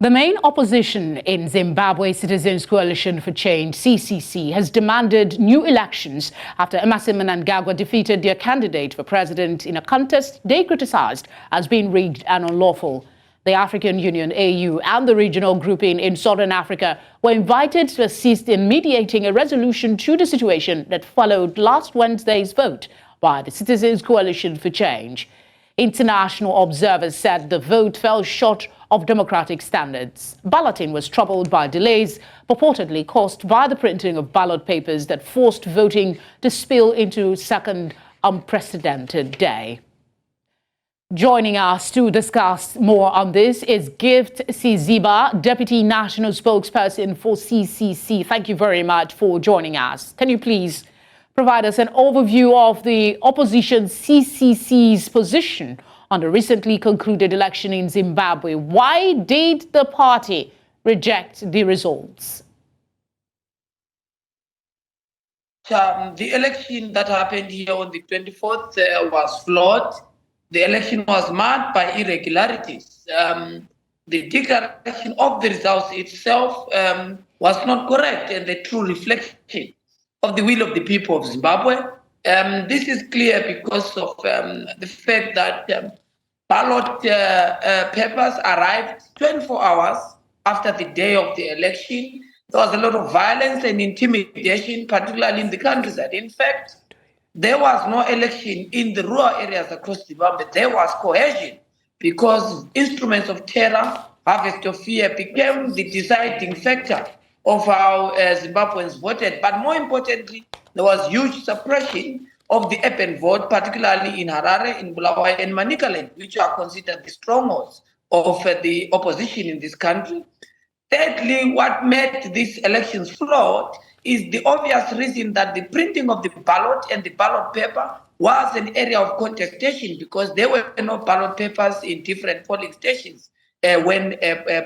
The main opposition in Zimbabwe Citizens Coalition for Change, CCC, has demanded new elections after Emmerson Mnangagwa defeated their candidate for president in a contest they criticized as being rigged and unlawful. The African Union, AU, and the regional grouping in Southern Africa were invited to assist in mediating a resolution to the situation that followed last Wednesday's vote by the Citizens Coalition for Change. International observers said the vote fell short of democratic standards. Balloting was troubled by delays purportedly caused by the printing of ballot papers that forced voting to spill into a second unprecedented day. Joining us to discuss more on this is Gift Siziba, Deputy National Spokesperson for CCC. Thank you very much for joining us. Can you please provide us an overview of the opposition CCC's position on the recently concluded election in Zimbabwe? Why did the party reject the results? The election that happened here on the 24th was flawed. The election was marked by irregularities. The declaration of the results itself was not correct and the true reflection of the will of the people of Zimbabwe. This is clear because of the fact that ballot papers arrived 24 hours after the day of the election. There was a lot of violence and intimidation, particularly in the countryside. In fact, there was no election in the rural areas across Zimbabwe. There was coercion because instruments of terror, harvest of fear, became the deciding factor of how Zimbabweans voted. But more importantly, there was huge suppression of the urban vote, particularly in Harare, in Bulawayo, and Manicaland, which are considered the strongholds of the opposition in this country. Thirdly, what made these elections flawed is the obvious reason that the printing of the ballot and the ballot paper was an area of contestation because there were no ballot papers in different polling stations when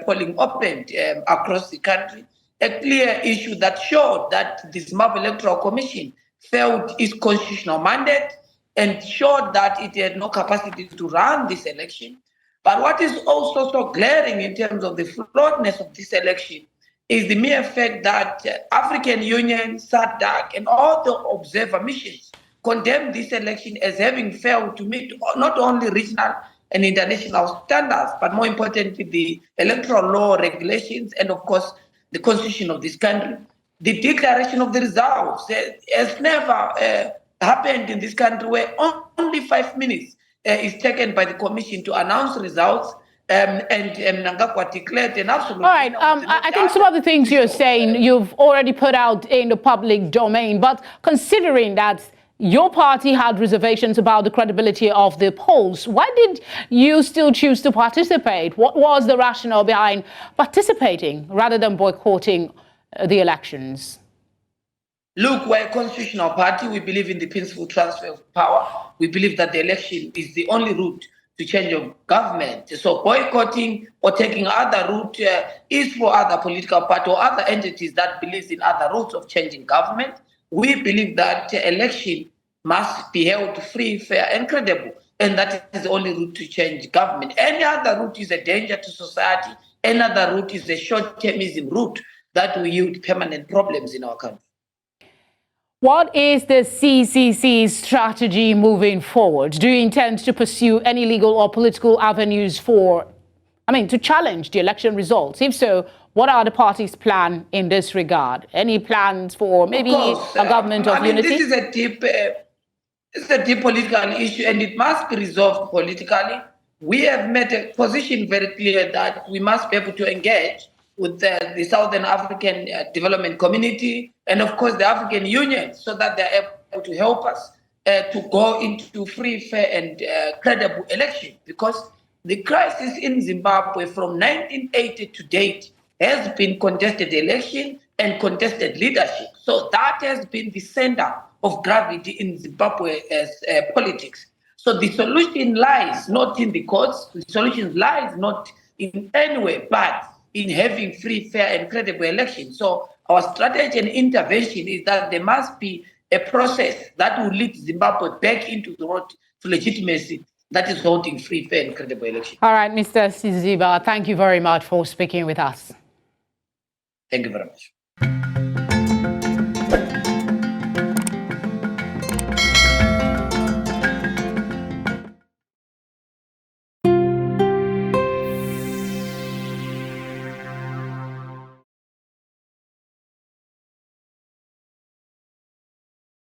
polling opened across the country. A clear issue that showed that the Zimbabwe Electoral Commission failed its constitutional mandate and showed that it had no capacity to run this election. But what is also so glaring in terms of the flawedness of this election is the mere fact that African Union, SADC, and all the observer missions condemned this election as having failed to meet not only regional and international standards, but more importantly, the electoral law regulations and, of course, the constitution of this country. The declaration of the results has never happened in this country where only 5 minutes is taken by the commission to announce results and Mnangagwa declared an absolute... All right, I think some of the things you're saying you've already put out in the public domain, but considering that your party had reservations about the credibility of the polls, why did you still choose to participate? What was the rationale behind participating rather than boycotting the elections? Look, we're a constitutional party. We believe in the peaceful transfer of power. We believe that the election is the only route to change of government. So boycotting or taking other route is for other political parties or other entities that believes in other routes of changing government. We believe that election must be held free, fair, and credible, and that is the only route to change government. Any other route is a danger to society. Any other route is a short-termism route that will yield permanent problems in our country. What is the CCC's strategy moving forward? Do you intend to pursue any legal or political avenues to challenge the election results? If so, what are the party's plans in this regard? Any plans for maybe a government of unity? This is a deep political issue and it must be resolved politically. We have made a position very clear that we must be able to engage with the Southern African Development Community and, of course, the African Union so that they're able to help us to go into free, fair, and credible election. Because the crisis in Zimbabwe from 1980 to date has been contested election and contested leadership. So that has been the center of gravity in Zimbabwe as politics. So the solution lies not in the courts, the solution lies not in any way, but in having free, fair, and credible elections. So our strategy and intervention is that there must be a process that will lead Zimbabwe back into the road to legitimacy that is holding free, fair and credible elections. All right, Mr. Siziba, thank you very much for speaking with us. Thank you very much.